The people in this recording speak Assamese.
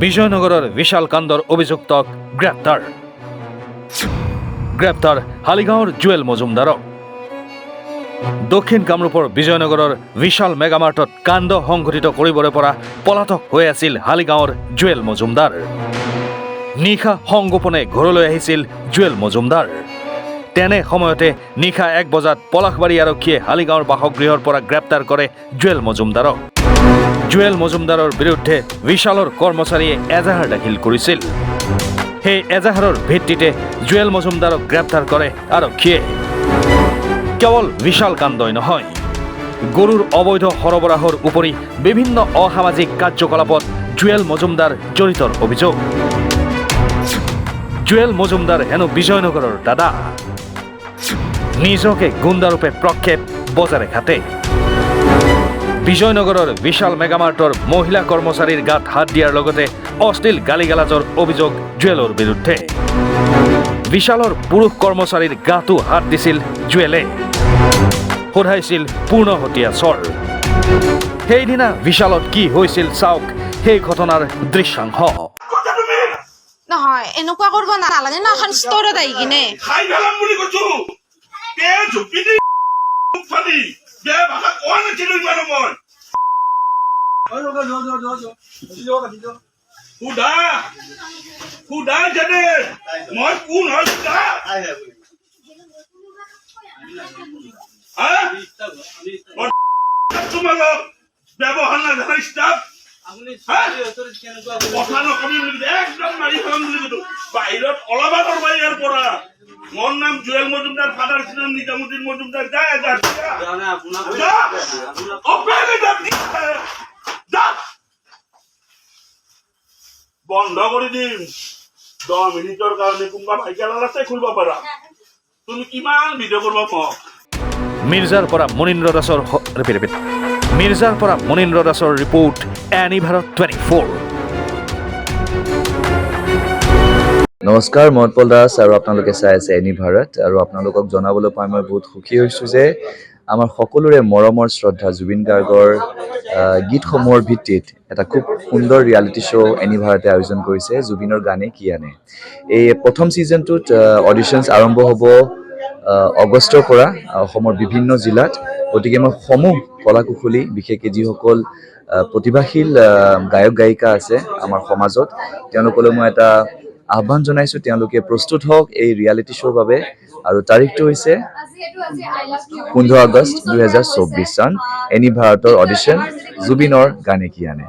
বিজয়নগৰেৰ বিশাল কাণ্ডৰ অভিযুক্তক গ্ৰেপ্তাৰ হালিগাঁৱৰ জুৱেল মজুমদাৰক। দক্ষিণ কামৰূপৰ বিজয়নগৰৰ বিশাল মেগামাৰ্টত কাণ্ড সংঘটিত কৰিবৰে পৰা পলাতক হৈ আছিল হালিগাঁৱৰ জুৱেল মজুমদাৰ। নিশা সংগোপনে ঘৰলৈ আহিছিল জুৱেল মজুমদাৰ। তেনে সময়তে নিশা 1 বজাত পলাশবাৰী আৰক্ষীয়ে হালিগাঁৱৰ বাসগৃহৰ পৰা গ্ৰেপ্তাৰ কৰে জুৱেল মজুমদাৰক। জুৱেল মজুমদাৰৰ বিৰুদ্ধে বিশালৰ কৰ্মচাৰীয়ে এজাহাৰ দাখিল কৰিছিল। সেই এজাহাৰৰ ভিত্তিতে জুৱেল মজুমদাৰক গ্ৰেপ্তাৰ কৰে আৰক্ষীয়ে। কেৱল বিশাল কাণ্ডই নহয়, গৰুৰ অবৈধ সৰবৰাহৰ উপৰি বিভিন্ন অসামাজিক কাৰ্যকলাপত জুৱেল মজুমদাৰ জড়িতৰ অভিযোগ। জুৱেল মজুমদাৰ হেনো বিজয়নগৰৰ দাদা। নিজকে গুণ্ডাৰূপে প্ৰক্ষেপ বজাৰে ঘাটে। বিজয়নগৰৰ বিশাল মেগামাৰ্টৰ মহিলা কৰ্মচাৰীৰ গাত হাত দিয়াৰ লগতে অশ্লীল গালিগালাজৰ অভিযোগ জুৱেলৰ বিৰুদ্ধে। বিশালৰ পুৰুষ কৰ্মচাৰীৰ গাতো হাত দিছিল জুৱেলে। সোধাইছিল পূৰ্ণহতীয়া স্বৰ। সেইদিনা বিশালত কি হৈছিল চাওক সেই ঘটনাৰ দৃশ্যাংশ। নহয় এনেকুৱা কৰিব নালাগে না, এখন ষ্টৰত আহি কিনে খাই পেলাম বুলি কৈছো। তে ঝুপি দি ফালি বে ভাষা কোৱা নাছিলো ইমান মই। সুধা জানে মই কোন হয় সুধা। তোমালোক ব্যৱহাৰ নাজানা ষ্টাফ কথা নকবি বুলি একদম মাৰি পেলাম বুলি কৈছো। বাহিৰত ওলাবা কৰবা ইয়াৰ পৰা। মোৰ নাম জুৱেল মজুমদাৰ, ফাদাৰ নাম নিজামুদ্দিন মজুমদাৰ। বন্ধ কৰি দিম 10 মিনিটৰ কাৰণে। কোনোবা ভাইকেলাল আছে খুলিব পাৰা। তুমি কিমান ভিডিঅ' কৰিব পাওঁ। মিৰ্জাৰ পৰা মনীন্দ্ৰ দাসৰ ৰিপৰ্ট, এনি ভাৰত 24। নমস্কাৰ, মই উৎপল দাস আৰু আপোনালোকে চাই আছে এনি ভাৰত। আৰু আপোনালোকক জনাবলৈ পাই মই বহুত সুখী হৈছোঁ যে আমাৰ সকলোৰে মৰমৰ শ্ৰদ্ধা জুবিন গাৰ্গৰ গীতসমূহৰ ভিত্তিত এটা খুব সুন্দৰ ৰিয়েলিটি শ্ব' এনি ভাৰতে আয়োজন কৰিছে, জুবিনৰ গানে কি আনে। এই প্ৰথম ছিজনটোত অডিশ্যনছ আৰম্ভ হ'ব আগষ্টৰ পৰা অসমৰ বিভিন্ন জিলাত। গতিকে মই সমূহ কলাকুশলী, বিশেষকৈ যিসকল প্ৰতিভাশীল গায়ক গায়িকা আছে আমাৰ সমাজত, তেওঁলোকলৈ মই এটা আহ্বান জনাইছোঁ, তেওঁলোকে প্ৰস্তুত হওক এই ৰিয়েলিটি শ্ব'ৰ বাবে। আৰু তাৰিখটো হৈছে 15 আগষ্ট 2024 চন। এনি ভাৰতৰ অডিশ্যন, জুবিনৰ গানে কি আনে।